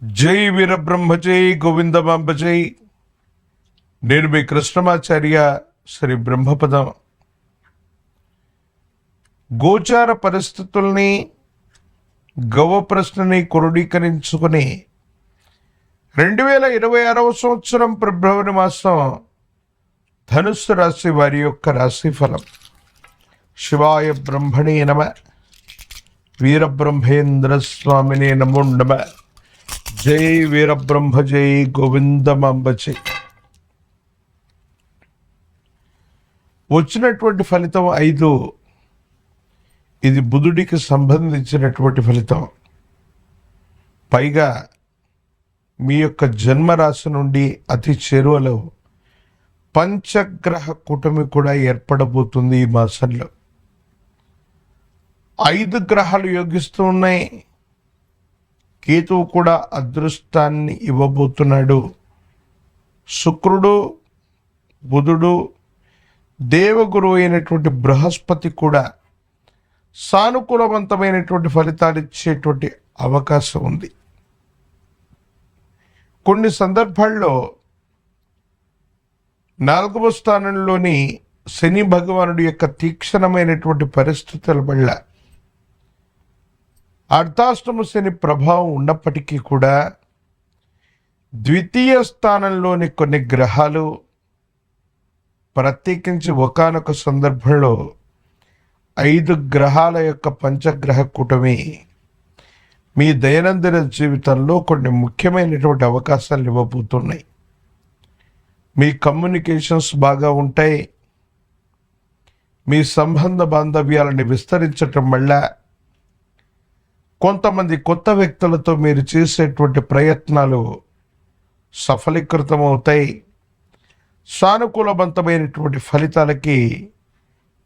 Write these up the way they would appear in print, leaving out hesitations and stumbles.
జై వీరబ్రహ్మ జై గోవిందమాంబ జై. నేను మీ కృష్ణమాచార్య శ్రీ బ్రహ్మపదం. గోచార పరిస్థితుల్ని గవ ప్రశ్నని క్రోడీకరించుకుని 2026వ సంవత్సరం ఫిబ్రవరి మాసం ధనుస్సు రాశి వారి యొక్క రాశిఫలం. శివాయ బ్రహ్మణే నమ. వీరబ్రహ్మేంద్ర స్వామినే నమో నమ. జై వీరబ్రహ్మ జై గోవిందమాంబ జై. వచ్చినటువంటి ఫలితం 5. ఇది బుధుడికి సంబంధించినటువంటి ఫలితం. పైగా మీ యొక్క జన్మరాశి నుండి అతి చేరువలో పంచగ్రహ కూటమి కూడా ఏర్పడబోతుంది ఈ మాసంలో. 5 గ్రహాలు యోగిస్తూ ఉన్నాయి. కేతువు కూడా అదృష్టాన్ని ఇవ్వబోతున్నాడు. శుక్రుడు, బుధుడు, దేవగురువు అయినటువంటి బృహస్పతి కూడా సానుకూలవంతమైనటువంటి ఫలితాలు ఇచ్చేటువంటి అవకాశం ఉంది. కొన్ని సందర్భాల్లో 4వ స్థానంలోని శని భగవానుడి యొక్క తీక్షణమైనటువంటి పరిస్థితుల వల్ల అర్ధాష్టమ శని ప్రభావం ఉన్నప్పటికీ కూడా ద్వితీయ స్థానంలోని కొన్ని గ్రహాలు, ప్రత్యేకించి ఒకానొక సందర్భంలో 5 గ్రహాల యొక్క పంచగ్రహ కూటమి మీ దైనందిన జీవితంలో కొన్ని ముఖ్యమైనటువంటి అవకాశాలు ఇవ్వబోతున్నాయి. మీ కమ్యూనికేషన్స్ బాగా ఉంటాయి. మీ సంబంధ బాంధవ్యాలను విస్తరించటం వల్ల కొంతమంది కొత్త వ్యక్తులతో మీరు చేసేటువంటి ప్రయత్నాలు సఫలీకృతమవుతాయి. సానుకూలవంతమైనటువంటి ఫలితాలకి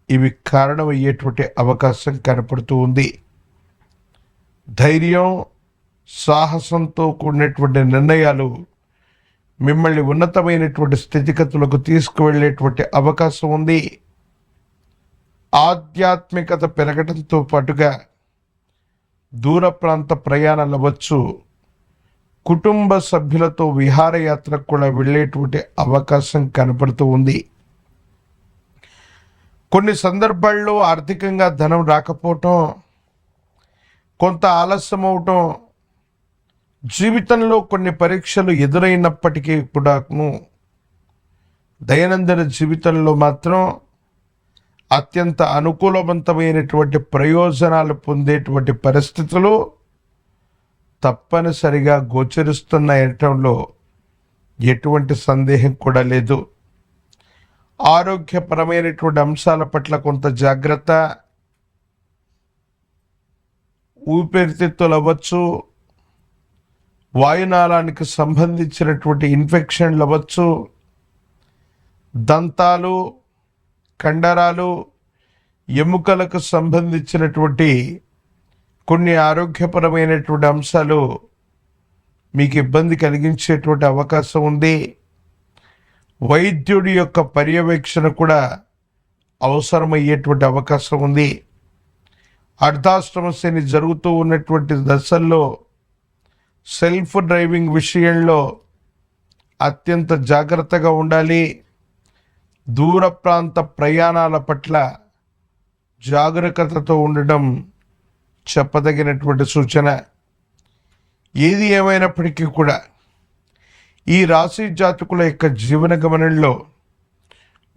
ఇవి కారణమయ్యేటువంటి అవకాశం కనపడుతూ ఉంది. ధైర్యం, సాహసంతో కూడినటువంటి నిర్ణయాలు మిమ్మల్ని ఉన్నతమైనటువంటి స్థితిగతులకు తీసుకువెళ్ళేటువంటి అవకాశం ఉంది. ఆధ్యాత్మికత పెరగడంతో పాటుగా దూర ప్రాంత ప్రయాణాలు అవ్వచ్చు. కుటుంబ సభ్యులతో విహారయాత్రకు కూడా వెళ్ళేటువంటి అవకాశం కనపడుతూ ఉంది. కొన్ని సందర్భాల్లో ఆర్థికంగా ధనం రాకపోవటం, కొంత ఆలస్యం అవటం, జీవితంలో కొన్ని పరీక్షలు ఎదురైనప్పటికీ కూడాను దైనందిన జీవితంలో మాత్రం అత్యంత అనుకూలవంతమైనటువంటి ప్రయోజనాలు పొందేటువంటి పరిస్థితులు తప్పనిసరిగా గోచరిస్తున్నాయటంలో ఎటువంటి సందేహం కూడా లేదు. ఆరోగ్యపరమైనటువంటి అంశాల పట్ల కొంత జాగ్రత్త. ఊపిరితిత్తులు అవ్వచ్చు, వాయునాళానికి సంబంధించినటువంటి ఇన్ఫెక్షన్లు అవ్వచ్చు, దంతాలు, కండరాలు, ఎముకలకు సంబంధించినటువంటి కొన్ని ఆరోగ్యపరమైనటువంటి అంశాలు మీకు ఇబ్బంది కలిగించేటువంటి అవకాశం ఉంది. వైద్యుడి యొక్క పర్యవేక్షణ కూడా అవసరమయ్యేటువంటి అవకాశం ఉంది. అర్ధాష్టమ శని జరుగుతూ ఉన్నటువంటి దశల్లో సెల్ఫ్ డ్రైవింగ్ విషయంలో అత్యంత జాగ్రత్తగా ఉండాలి. దూర ప్రాంత ప్రయాణాల పట్ల జాగరూకతతో ఉండడం చెప్పదగినటువంటి సూచన. ఏది ఏమైనప్పటికీ కూడా ఈ రాశి జాతకుల యొక్క జీవన గమనంలో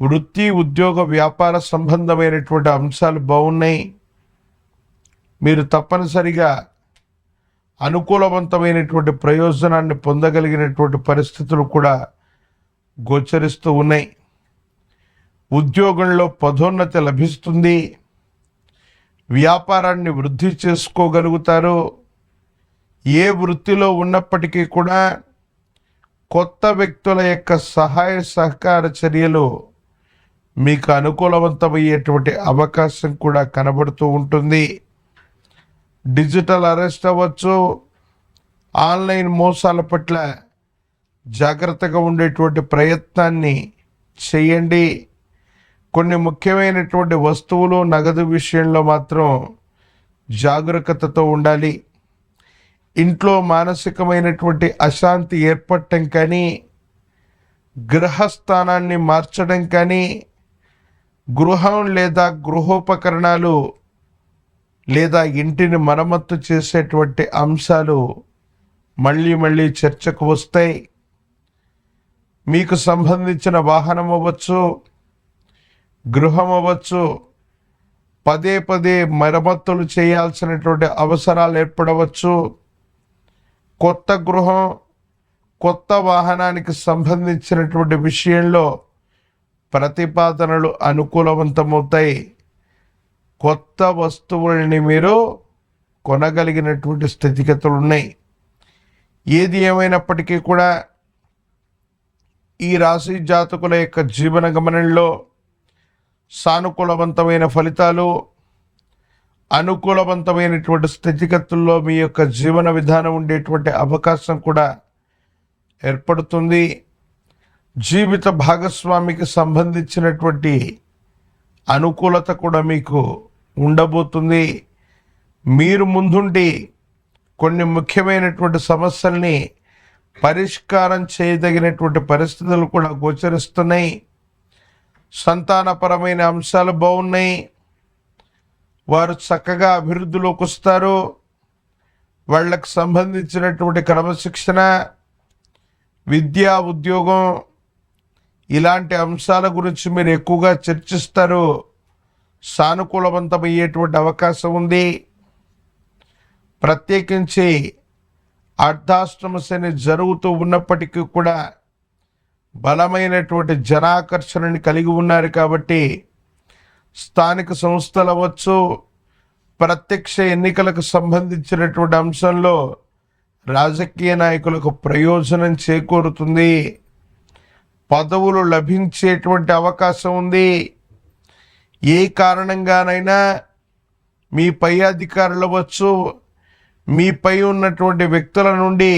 వృత్తి, ఉద్యోగ, వ్యాపార సంబంధమైనటువంటి అంశాలు బాగున్నాయి. మీరు తప్పనిసరిగా అనుకూలవంతమైనటువంటి ప్రయోజనాన్ని పొందగలిగినటువంటి పరిస్థితులు కూడా గోచరిస్తూ ఉన్నాయి. ఉద్యోగంలో పదోన్నతి లభిస్తుంది. వ్యాపారాన్ని వృద్ధి చేసుకోగలుగుతారు. ఏ వృత్తిలో ఉన్నప్పటికీ కూడా కొత్త వ్యక్తుల యొక్క సహాయ సహకార చర్యలు మీకు అనుకూలవంతమయ్యేటువంటి అవకాశం కూడా కనబడుతూ ఉంటుంది. డిజిటల్ అరెస్ట్ అవ్వచ్చు. ఆన్లైన్ మోసాల పట్ల జాగ్రత్తగా ఉండేటువంటి ప్రయత్నాన్ని చేయండి. కొన్ని ముఖ్యమైనటువంటి వస్తువులు, నగదు విషయంలో మాత్రం జాగరూకతతో ఉండాలి. ఇంట్లో మానసికమైనటువంటి అశాంతి ఏర్పడటం కానీ, గృహస్థానాన్ని మార్చడం కానీ, గృహం లేదా గృహోపకరణాలు లేదా ఇంటిని మరమ్మత్తు చేసేటువంటి అంశాలు మళ్ళీ మళ్ళీ చర్చకు వస్తాయి. మీకు సంబంధించిన వాహనం అవ్వచ్చు, గృహం అవ్వచ్చు, పదే పదే మరమ్మతులు చేయాల్సినటువంటి అవసరాలు ఏర్పడవచ్చు. కొత్త గృహం, కొత్త వాహనానికి సంబంధించినటువంటి విషయంలో ప్రతిపాదనలు అనుకూలవంతమవుతాయి. కొత్త వస్తువుల్ని మీరు కొనగలిగినటువంటి స్థితిగతులు ఉన్నాయి. ఏది ఏమైనప్పటికీ కూడా ఈ రాశి జాతకుల యొక్క జీవన గమనంలో సానుకూలవంతమైన ఫలితాలు, అనుకూలవంతమైనటువంటి స్థితిగతుల్లో మీ యొక్క జీవన విధానం ఉండేటువంటి అవకాశం కూడా ఏర్పడుతుంది. జీవిత భాగస్వామికి సంబంధించినటువంటి అనుకూలత కూడా మీకు ఉండబోతుంది. మీరు ముందుండి కొన్ని ముఖ్యమైనటువంటి సమస్యల్ని పరిష్కారం చేయదగినటువంటి పరిస్థితులు కూడా గోచరిస్తున్నాయి. సంతానపరమైన అంశాలు బాగున్నాయి. వారు చక్కగా అభివృద్ధిలోకి వస్తారు. వాళ్ళకు సంబంధించినటువంటి క్రమశిక్షణ, విద్య, ఉద్యోగం ఇలాంటి అంశాల గురించి మీరు ఎక్కువగా చర్చిస్తారు. సానుకూలవంతమయ్యేటువంటి అవకాశం ఉంది. ప్రత్యేకించి అర్ధాష్టమ శని జరుగుతూ ఉన్నప్పటికీ కూడా బలమైనటువంటి జనాకర్షణని కలిగి ఉన్నారు కాబట్టి స్థానిక సంస్థలు అవ్వచ్చు, ప్రత్యక్ష ఎన్నికలకు సంబంధించినటువంటి అంశంలో రాజకీయ నాయకులకు ప్రయోజనం చేకూరుతుంది. పదవులు లభించేటువంటి అవకాశం ఉంది. ఏ కారణంగానైనా మీ పై అధికారులు అవ్వచ్చు, మీపై ఉన్నటువంటి వ్యక్తుల నుండి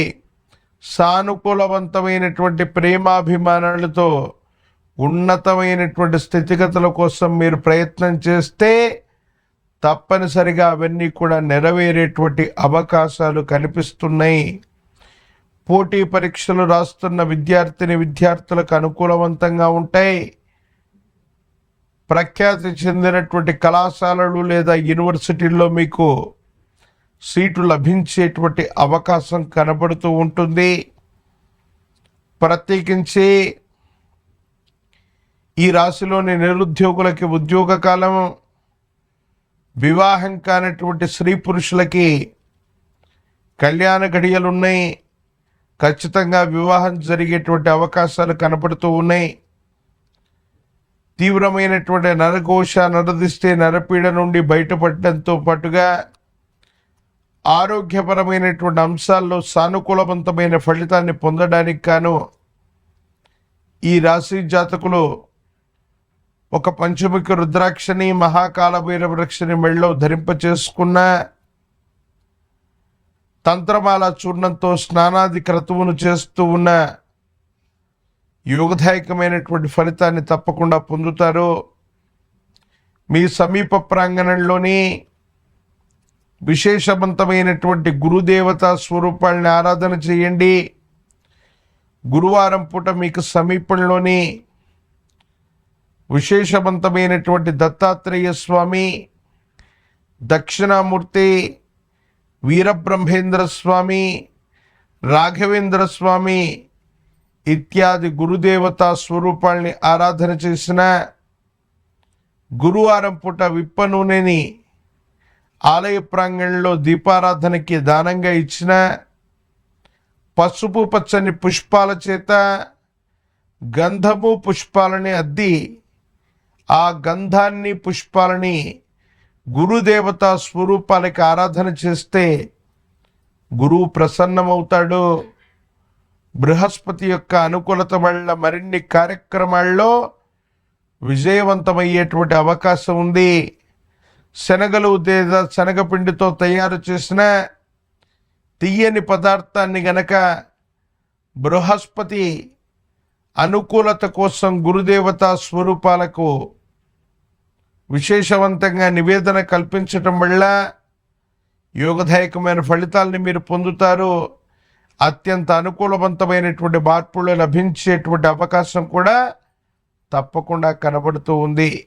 సానుకూలవంతమైనటువంటి ప్రేమాభిమానాలతో ఉన్నతమైనటువంటి స్థితిగతుల కోసం మీరు ప్రయత్నం చేస్తే తప్పనిసరిగా అవన్నీ కూడా నెరవేరేటువంటి అవకాశాలు కనిపిస్తున్నాయి. పోటీ పరీక్షలు రాస్తున్న విద్యార్థులకు అనుకూలవంతంగా ఉంటాయి. ప్రఖ్యాతి చెందినటువంటి కళాశాలలు లేదా యూనివర్సిటీల్లో మీకు సీటు లభించేటువంటి అవకాశం కనబడుతూ ఉంటుంది. ప్రత్యేకించి ఈ రాశిలోని నిరుద్యోగులకి ఉద్యోగ కాలం, వివాహం కానటువంటి స్త్రీ పురుషులకి కళ్యాణ గడియలున్నాయి. ఖచ్చితంగా వివాహం జరిగేటువంటి అవకాశాలు కనపడుతూ ఉన్నాయి. తీవ్రమైనటువంటి నరఘోష, నరదిష్టి, నరపీడ నుండి బయటపడడంతో పాటుగా ఆరోగ్యపరమైనటువంటి అంశాల్లో సానుకూలవంతమైన ఫలితాన్ని పొందడానికి గాను ఈ రాశి జాతకులు ఒక పంచముఖి రుద్రాక్షని, మహాకాల భైరవ వృక్షని మెళ్ళలో ధరింపచేసుకున్న తంత్రమాల చూర్ణంతో స్నానాది క్రతువును చేస్తూ ఉన్న యోగదాయకమైనటువంటి ఫలితాన్ని తప్పకుండా పొందుతారు. మీ సమీప ప్రాంగణంలోని విశేషవంతమైనటువంటి గురుదేవతా స్వరూపాలని ఆరాధన చేయండి. గురువారం పూట మీకు సమీపంలోని విశేషవంతమైనటువంటి దత్తాత్రేయ స్వామి, దక్షిణామూర్తి, వీరబ్రహ్మేంద్ర స్వామి, రాఘవేంద్ర స్వామి ఇత్యాది గురుదేవతా స్వరూపాల్ని ఆరాధన చేసిన, గురువారం పూట విప్ప నూనెని ఆలయ ప్రాంగణంలో దీపారాధనకి దానంగా ఇచ్చిన, పసుపు పచ్చని పుష్పాల చేత గంధము పుష్పాలని అద్ది ఆ గంధాన్ని పుష్పాలని గురుదేవతా స్వరూపాలకి ఆరాధన చేస్తే గురువు ప్రసన్నమవుతాడు. బృహస్పతి యొక్క అనుకూలత వల్ల మరిన్ని కార్యక్రమాల్లో విజయవంతమయ్యేటువంటి అవకాశం ఉంది. శనగలు లేదా శనగపిండితో తయారు చేసిన తీయని పదార్థాన్ని గనక బృహస్పతి అనుకూలత కోసం గురుదేవతా స్వరూపాలకు విశేషవంతంగా నివేదన కల్పించటం వల్ల యోగదాయకమైన ఫలితాలని మీరు పొందుతారు. అత్యంత అనుకూలవంతమైనటువంటి మార్పులు లభించేటువంటి అవకాశం కూడా తప్పకుండా కనబడుతూ ఉంది.